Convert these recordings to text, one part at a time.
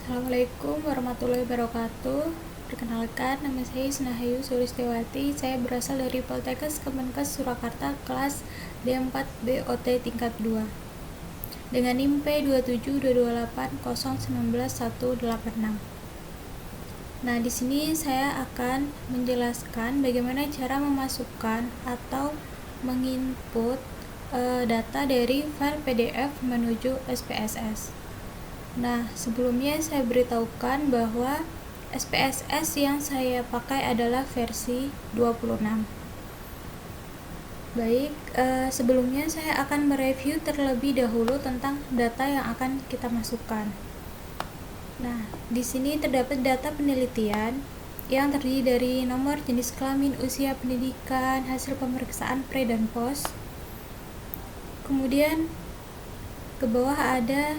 Assalamualaikum warahmatullahi wabarakatuh. Perkenalkan, nama saya Isnahayu Sulistiawati. Saya berasal dari Poltekkes Kemenkes Surakarta, kelas D4 BOT tingkat 2. Dengan NIM P272280191186. Nah, di sini saya akan menjelaskan bagaimana cara memasukkan atau menginput data dari file PDF menuju SPSS. Nah, sebelumnya saya beritahukan bahwa SPSS yang saya pakai adalah versi 26. Baik, sebelumnya saya akan mereview terlebih dahulu tentang data yang akan kita masukkan. Nah, di sini terdapat data penelitian yang terdiri dari nomor, jenis kelamin, usia, pendidikan, hasil pemeriksaan pre dan post. Kemudian ke bawah ada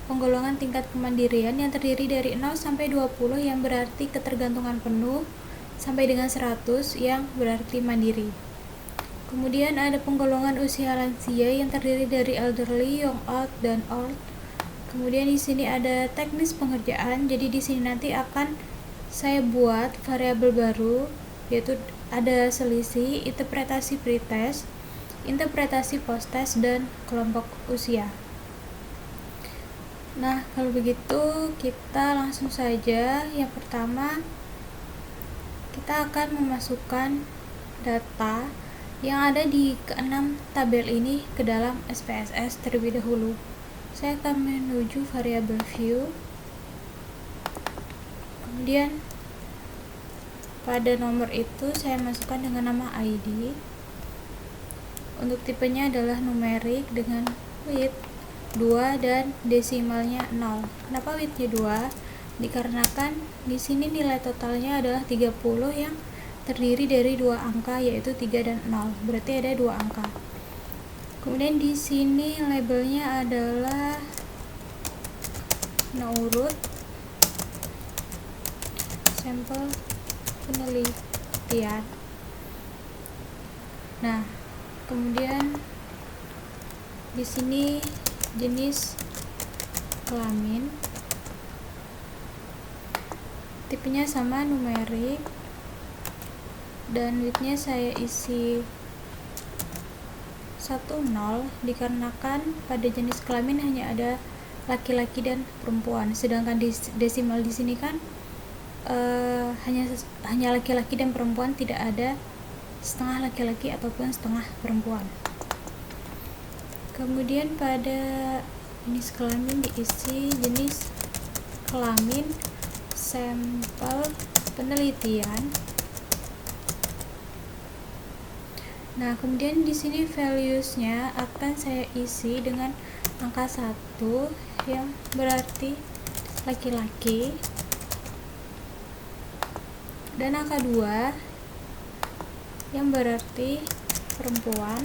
penggolongan tingkat kemandirian yang terdiri dari 0 sampai 20 yang berarti ketergantungan penuh sampai dengan 100 yang berarti mandiri. Kemudian ada penggolongan usia lansia yang terdiri dari elderly, young old, dan old. Kemudian di sini ada teknis pengerjaan. Jadi di sini nanti akan saya buat variabel baru, yaitu ada selisih, interpretasi pretest, interpretasi post-test, dan kelompok usia. Nah, kalau begitu kita langsung saja. Yang pertama, kita akan memasukkan data yang ada di keenam tabel ini ke dalam SPSS terlebih dahulu. Saya akan menuju variabel view. Kemudian pada nomor itu saya masukkan dengan nama ID. Untuk tipenya adalah numerik dengan width 2 dan desimalnya 0. Kenapa widthnya 2? Dikarenakan di sini nilai totalnya adalah 30 yang terdiri dari dua angka, yaitu 3 dan 0. Berarti ada dua angka. Kemudian di sini labelnya adalah urut sampel penelitian. Nah, kemudian di sini jenis kelamin, tipenya sama numerik, dan widthnya saya isi 10 dikarenakan pada jenis kelamin hanya ada laki-laki dan perempuan, sedangkan desimal di sini kan hanya laki-laki dan perempuan, tidak ada setengah laki-laki ataupun setengah perempuan. Kemudian pada jenis kelamin diisi jenis kelamin sampel penelitian. Nah, kemudian di sini values-nya akan saya isi dengan angka 1 yang berarti laki-laki, dan angka 2 yang berarti perempuan.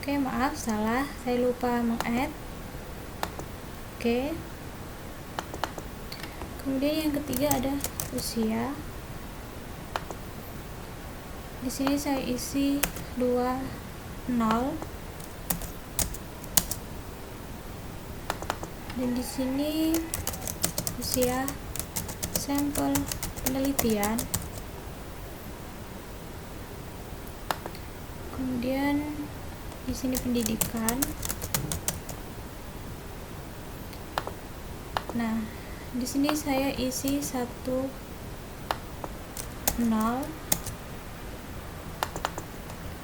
Oke, maaf, salah, saya lupa meng-add. Oke. Kemudian yang ketiga ada usia. Di sini saya isi 20, dan di sini usia sampel penelitian. Kemudian di sini pendidikan. Nah, di sini saya isi 10,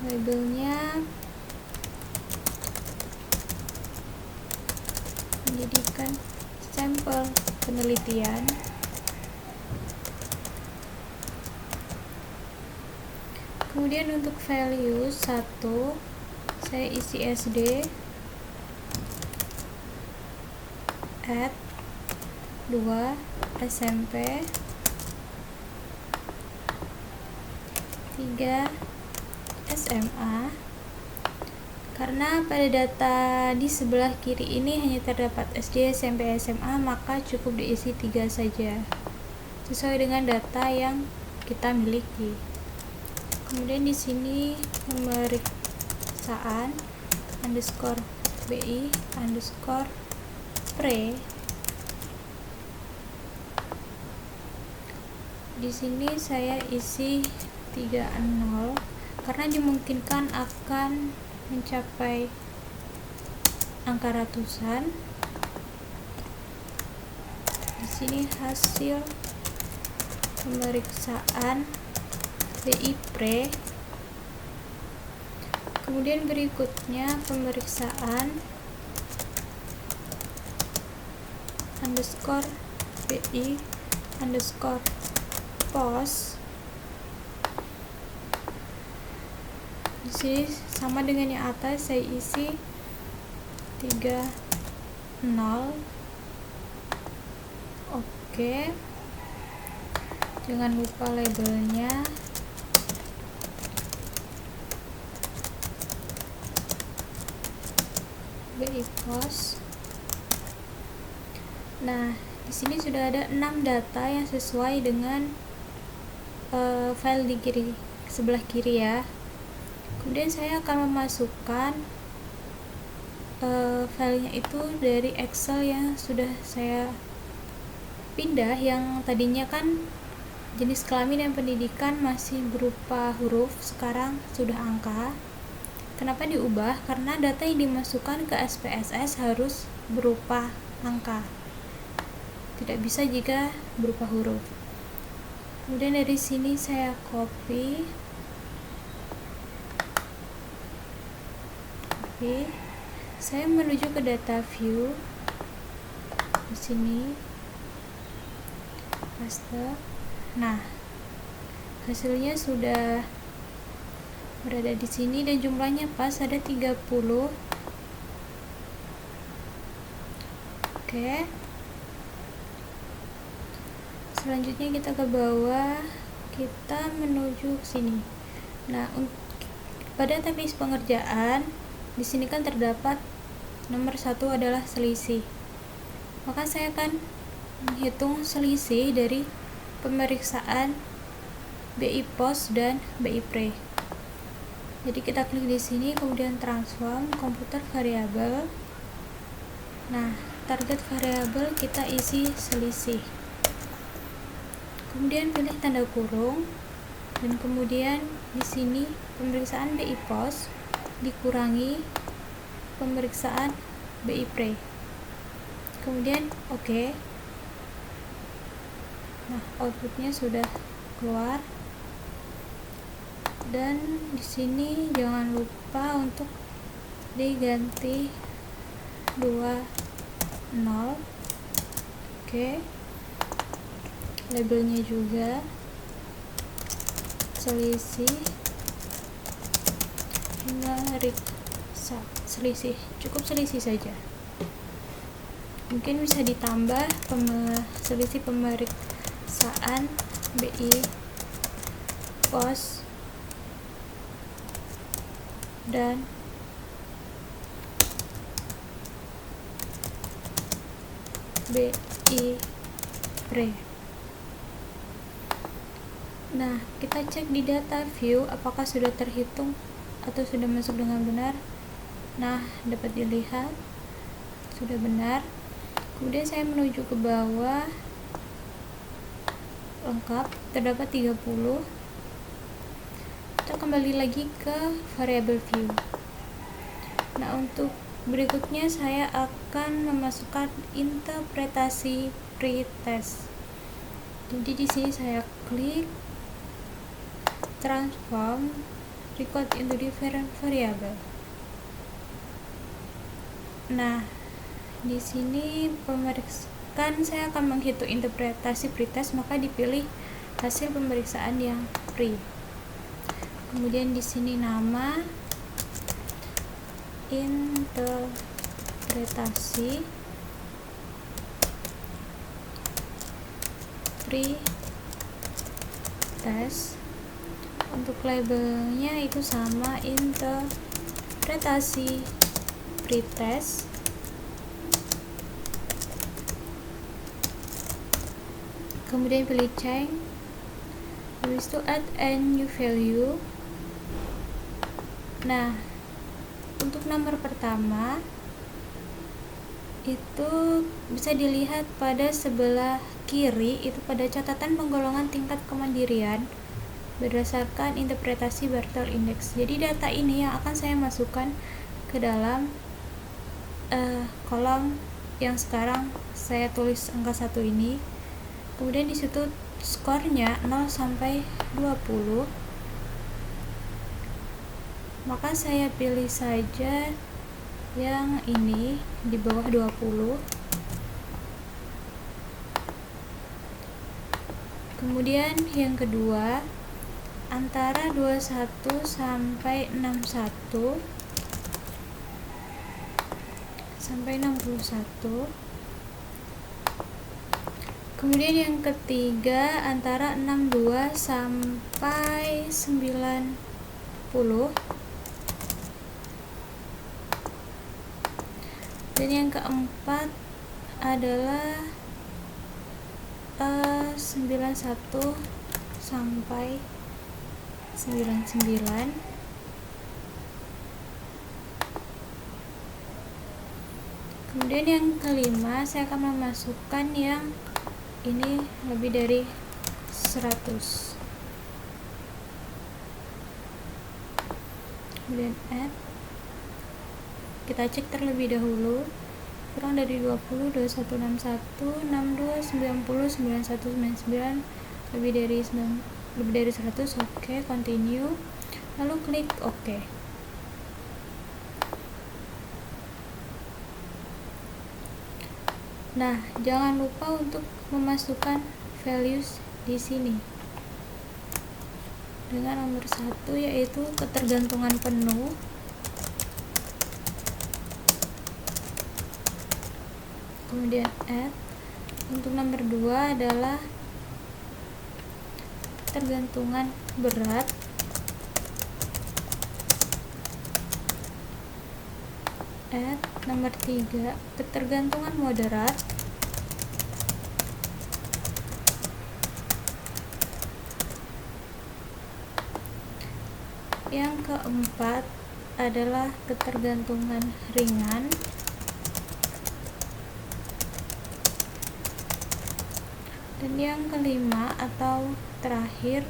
labelnya pendidikan sampel penelitian. Kemudian untuk value 1 saya isi SD, add 2 SMP, 3 SMA. Karena pada data di sebelah kiri ini hanya terdapat SD, SMP, SMA, maka cukup diisi 3 saja sesuai dengan data yang kita miliki. Kemudian di sini pemeriksaan underscore bi underscore pre. Di sini saya isi 30 karena dimungkinkan akan mencapai angka ratusan. Di sini hasil pemeriksaan BI Pre. Kemudian berikutnya pemeriksaan underscore BI underscore post. Di sini sama dengan yang atas, saya isi 30. Oke. Jangan lupa labelnya. BI post. Nah, di sini sudah ada 6 data yang sesuai dengan file di sebelah kiri ya. Kemudian saya akan memasukkan filenya itu dari Excel yang sudah saya pindah, yang tadinya kan jenis kelamin dan pendidikan masih berupa huruf, sekarang sudah angka. Kenapa diubah? Karena data yang dimasukkan ke SPSS harus berupa angka, tidak bisa jika berupa huruf. Kemudian dari sini saya copy, saya menuju ke data view. Di sini paste. Nah, hasilnya sudah berada di sini dan jumlahnya pas, ada 30. Oke. Selanjutnya kita ke bawah, kita menuju ke sini. Nah, pada teknis pengerjaan di sini kan terdapat nomor 1 adalah selisih. Maka saya akan menghitung selisih dari pemeriksaan BI post dan BI pre. Jadi kita klik di sini, kemudian transform komputer variabel. Nah, target variabel kita isi selisih. Kemudian pilih tanda kurung, dan kemudian di sini pemeriksaan BI post dikurangi pemeriksaan BI pre. Kemudian oke. Nah, outputnya sudah keluar. Dan di sini jangan lupa untuk diganti 20. Oke. Labelnya juga selisih selisih, cukup selisih saja. Mungkin bisa ditambah selisih pemeriksaan BI post dan BI pre. Nah, kita cek di data view apakah sudah terhitung atau sudah masuk dengan benar. Nah, dapat dilihat sudah benar. Kemudian saya menuju ke bawah, lengkap, terdapat 30. Kita kembali lagi ke variable view. Nah, untuk berikutnya saya akan memasukkan interpretasi pretest. Jadi di sini saya klik transform record into different variable. Nah, di sini pemeriksaan saya akan menghitung interpretasi pretest, maka dipilih hasil pemeriksaan yang pre. Kemudian di sini nama, interpretasi pretest. Untuk labelnya itu sama, interpretasi pretest. Kemudian pilih change, habis itu add a new value. Nah, Untuk nomor pertama itu bisa dilihat pada sebelah kiri, itu pada catatan penggolongan tingkat kemandirian berdasarkan interpretasi Bartel Index. Jadi data ini yang akan saya masukkan ke dalam kolom yang sekarang saya tulis angka 1 ini. Kemudian di situ skornya 0 sampai 20. Maka saya pilih saja yang ini di bawah 20. Kemudian yang kedua antara 21 sampai 61 sampai 61. Kemudian yang ketiga antara 62 sampai 90. Dan yang keempat adalah 91 sampai 99. Kemudian yang kelima saya akan memasukkan yang ini lebih dari 100. Kemudian add, kita cek terlebih dahulu, kurang dari 20, 2161, 62, 90, 91, 99, lebih dari 100. Oke, continue, lalu klik oke. Nah, jangan lupa untuk memasukkan values di sini dengan nomor 1, yaitu ketergantungan penuh. Kemudian add. Untuk nomor 2 adalah ketergantungan berat. Add. Nomor 3 ketergantungan moderat. Yang keempat adalah ketergantungan ringan. Dan yang kelima atau terakhir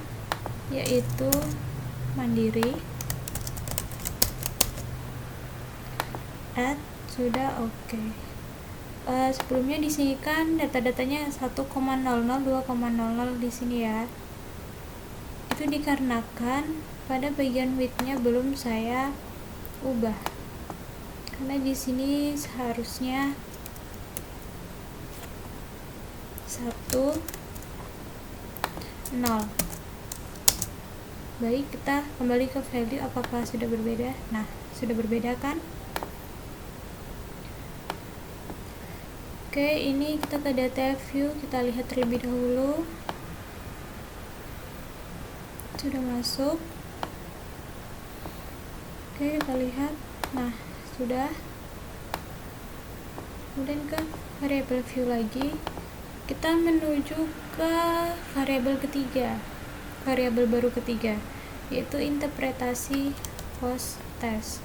yaitu mandiri. Add. Sudah oke. Sebelumnya di sini kan data-datanya 1,00, 2,00 di sini ya. Itu dikarenakan pada bagian width-nya belum saya ubah. Karena di sini seharusnya 1, 0. Baik, kita kembali ke value, apakah sudah berbeda? Nah, sudah berbeda kan? Oke, ini kita ke data view, kita lihat terlebih dahulu. Sudah masuk. Oke, kita lihat. Nah, sudah. Kemudian ke variable view lagi. Kita menuju ke variabel ketiga, variabel baru ketiga, yaitu interpretasi post test.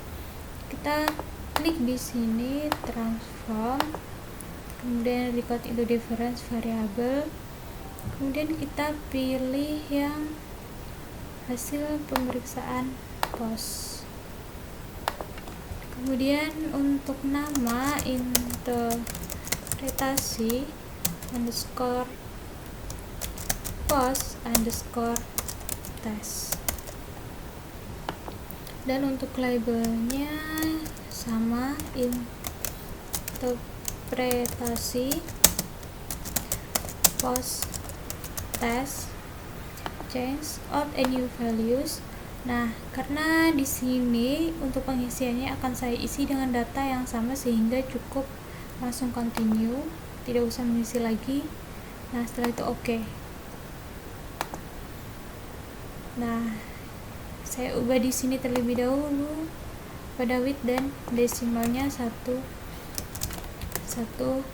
Kita klik di sini transform, kemudian record into difference variable, kemudian kita pilih yang hasil pemeriksaan post. Kemudian untuk nama interpretasi underscore post underscore test. Dan untuk labelnya sama, interpretasi post test change out and new values. Nah, karena di sini untuk pengisiannya akan saya isi dengan data yang sama sehingga cukup langsung continue, tidak usah mengisi lagi. Nah, setelah itu oke. Nah, saya ubah di sini terlebih dahulu pada width dan desimalnya 1, 0.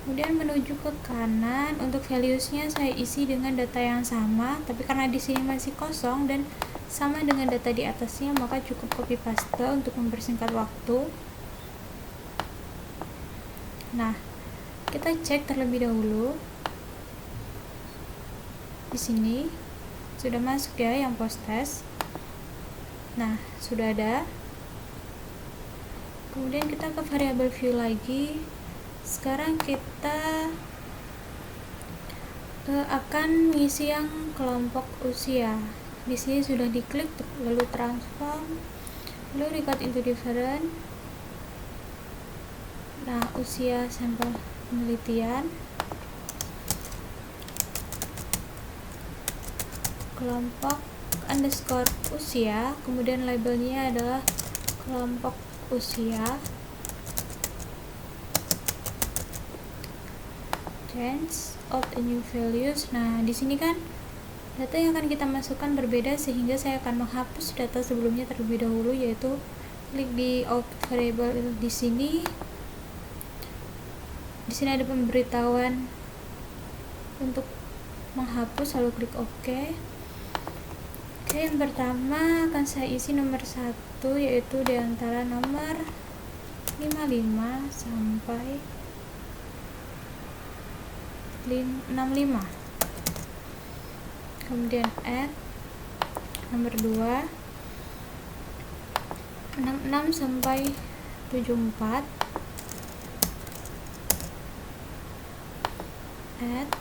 Kemudian menuju ke kanan, untuk valuesnya saya isi dengan data yang sama, tapi karena di sini masih kosong dan sama dengan data di atasnya, maka cukup copy paste untuk mempersingkat waktu. Nah, kita cek terlebih dahulu. Di sini sudah masuk ya yang post test. Nah, sudah ada. Kemudian kita ke variabel view lagi. Sekarang kita akan mengisi yang kelompok usia. Di sini sudah diklik, lalu transform, lalu record into different. Nah, usia sampel penelitian, kelompok underscore usia, kemudian labelnya adalah kelompok usia. Change out the new values. Nah, di sini kan data yang akan kita masukkan berbeda, sehingga saya akan menghapus data sebelumnya terlebih dahulu, yaitu klik di output variable di sini. Di sini ada pemberitahuan untuk menghapus, lalu klik OK. Oke, yang pertama akan saya isi nomor 1, yaitu diantara nomor 55 sampai 65. Kemudian add nomor 2, 66 sampai 74. Add.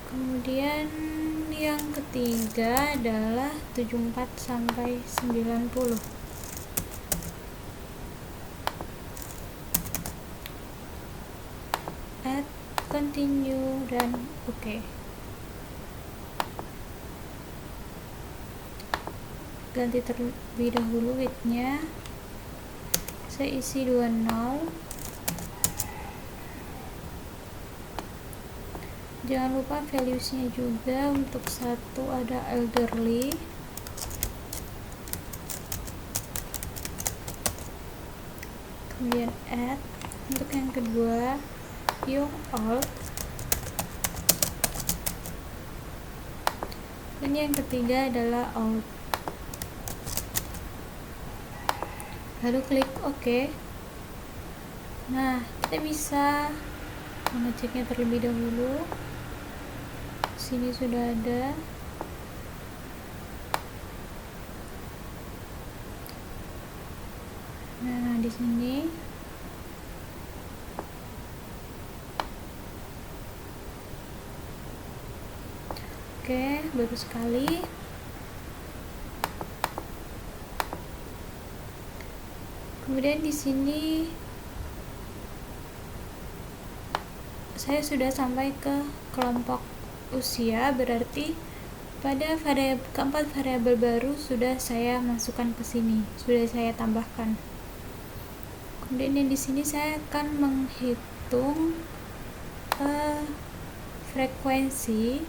Kemudian yang ketiga adalah 74 sampai 90. Add, continue, dan OK. Ganti terlebih dahulu width-nya, saya isi 20. Jangan lupa values-nya juga. Untuk 1 ada elderly, kemudian add. Untuk yang kedua young old, dan yang ketiga adalah old. Lalu klik OK. Nah, kita bisa mengeceknya terlebih dahulu. Sini sudah ada. Nah, di sini oke, bagus sekali. Kemudian di sini saya sudah sampai ke kelompok usia, berarti pada keempat variabel baru sudah saya masukkan ke sini, sudah saya tambahkan. Kemudian di sini saya akan menghitung frekuensi,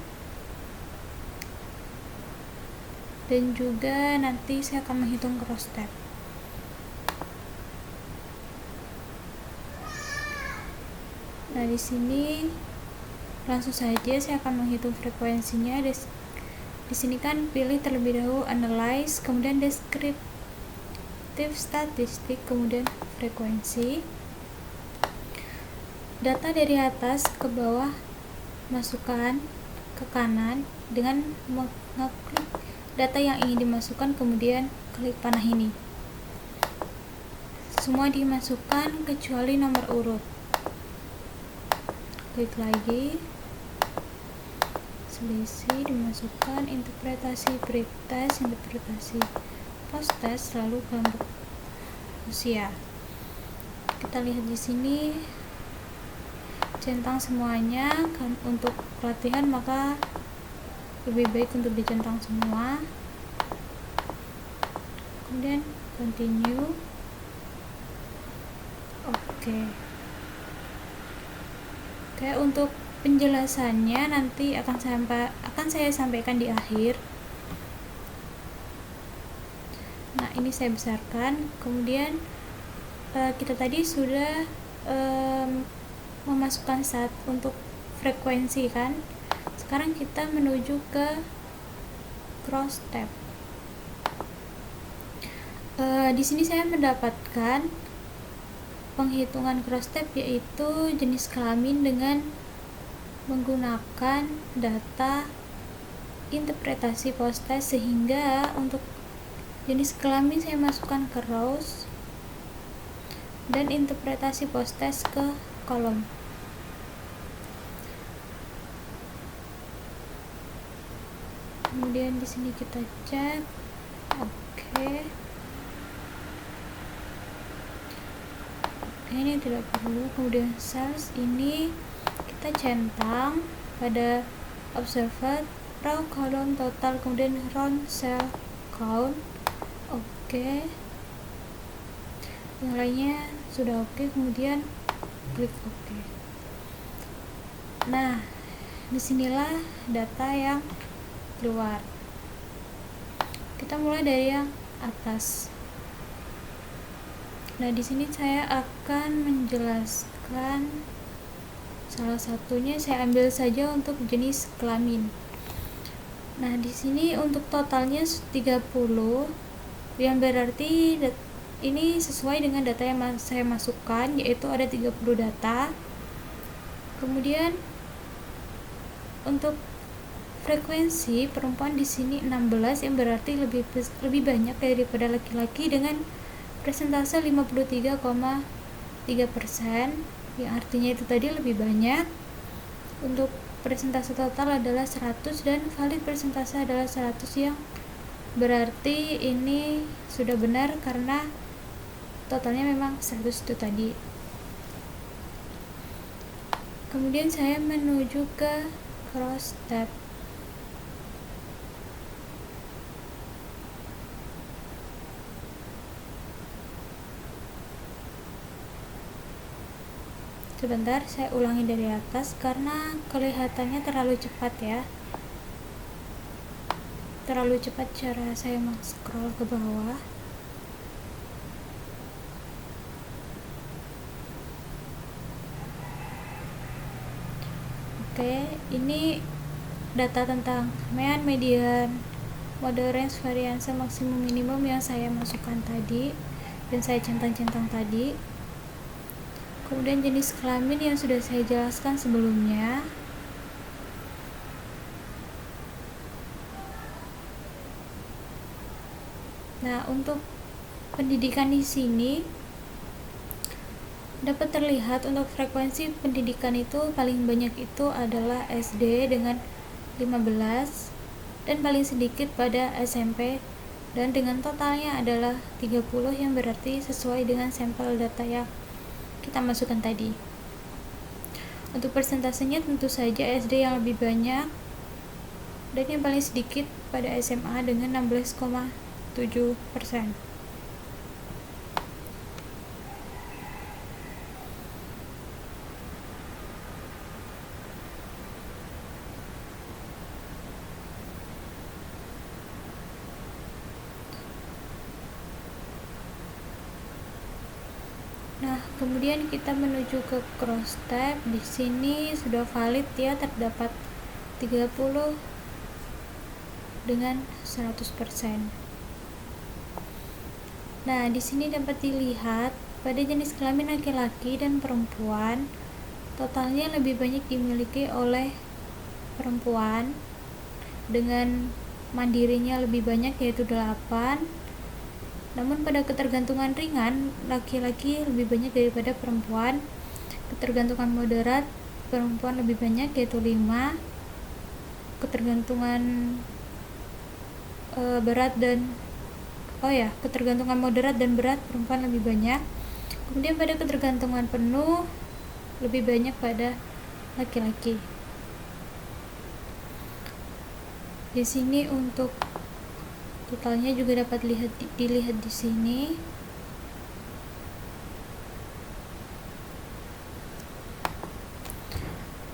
dan juga nanti saya akan menghitung cross step. Nah, di sini langsung saja saya akan menghitung frekuensinya. Di sini kan pilih terlebih dahulu analyze, kemudian descriptive statistik, kemudian frekuensi. Data dari atas ke bawah masukkan ke kanan dengan mengklik data yang ingin dimasukkan, kemudian klik panah ini. Semua dimasukkan kecuali nomor urut. Klik lagi, selisih dimasukkan, interpretasi pretest, interpretasi post test, lalu kelompok usia. Kita lihat di sini centang semuanya. Kan untuk pelatihan maka lebih baik untuk dicentang semua. Kemudian continue. Oke, untuk penjelasannya nanti akan saya sampaikan di akhir. Nah, ini saya besarkan. Kemudian kita tadi sudah memasukkan untuk frekuensi kan. Sekarang kita menuju ke cross tab. Di sini saya mendapatkan penghitungan cross tab, yaitu jenis kelamin dengan menggunakan data interpretasi post-test, sehingga untuk jenis kelamin saya masukkan ke rows dan interpretasi post-test ke kolom. Kemudian di sini kita cek, oke. Ini tidak perlu. Kemudian cells ini kita centang pada observer row column total, kemudian round cell count, oke. Yang lainnya sudah oke, kemudian klik oke. Nah, disinilah data yang keluar. Kita mulai dari yang atas. Nah, di sini saya akan menjelaskan salah satunya. Saya ambil saja untuk jenis kelamin. Nah, di sini untuk totalnya 30, yang berarti ini sesuai dengan data yang saya masukkan, yaitu ada 30 data. Kemudian untuk frekuensi perempuan di sini 16, yang berarti lebih banyak daripada laki-laki dengan persentase 53,3%, yang artinya itu tadi lebih banyak. Untuk persentase total adalah 100 dan valid persentase adalah 100, yang berarti ini sudah benar karena totalnya memang 100 itu tadi. Kemudian saya menuju ke cross tab. Sebentar, saya ulangi dari atas karena kelihatannya terlalu cepat ya. Terlalu cepat cara saya scroll ke bawah. Oke, ini data tentang mean, median, mode, range, variansi, maksimum, minimum yang saya masukkan tadi dan saya centang-centang tadi. Kemudian jenis kelamin yang sudah saya jelaskan sebelumnya. Nah, untuk pendidikan di sini dapat terlihat untuk frekuensi pendidikan itu paling banyak itu adalah SD dengan 15 dan paling sedikit pada SMP, dan dengan totalnya adalah 30, yang berarti sesuai dengan sampel data yang kita masukkan tadi. Untuk persentasenya tentu saja SD yang lebih banyak dan yang paling sedikit pada SMA dengan 16,7%. Nah, kemudian kita menuju ke cross tab. Di sini sudah valid ya, terdapat 30 dengan 100%. Nah, di sini dapat dilihat pada jenis kelamin laki-laki dan perempuan, totalnya lebih banyak dimiliki oleh perempuan dengan mandirinya lebih banyak, yaitu 8. Namun pada ketergantungan ringan, laki-laki lebih banyak daripada perempuan. Ketergantungan moderat, perempuan lebih banyak, yaitu 5. Ketergantungan ketergantungan moderat dan berat, perempuan lebih banyak. Kemudian pada ketergantungan penuh, lebih banyak pada laki-laki. Di sini untuk totalnya juga dapat dilihat di sini.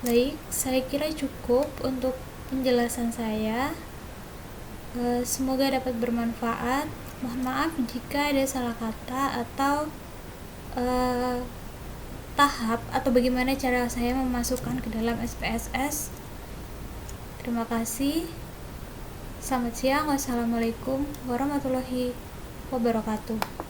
Baik, saya kira cukup untuk penjelasan saya. Semoga dapat bermanfaat. Mohon maaf jika ada salah kata atau tahap atau bagaimana cara saya memasukkan ke dalam SPSS. Terima kasih. Selamat siang. Wassalamualaikum warahmatullahi wabarakatuh.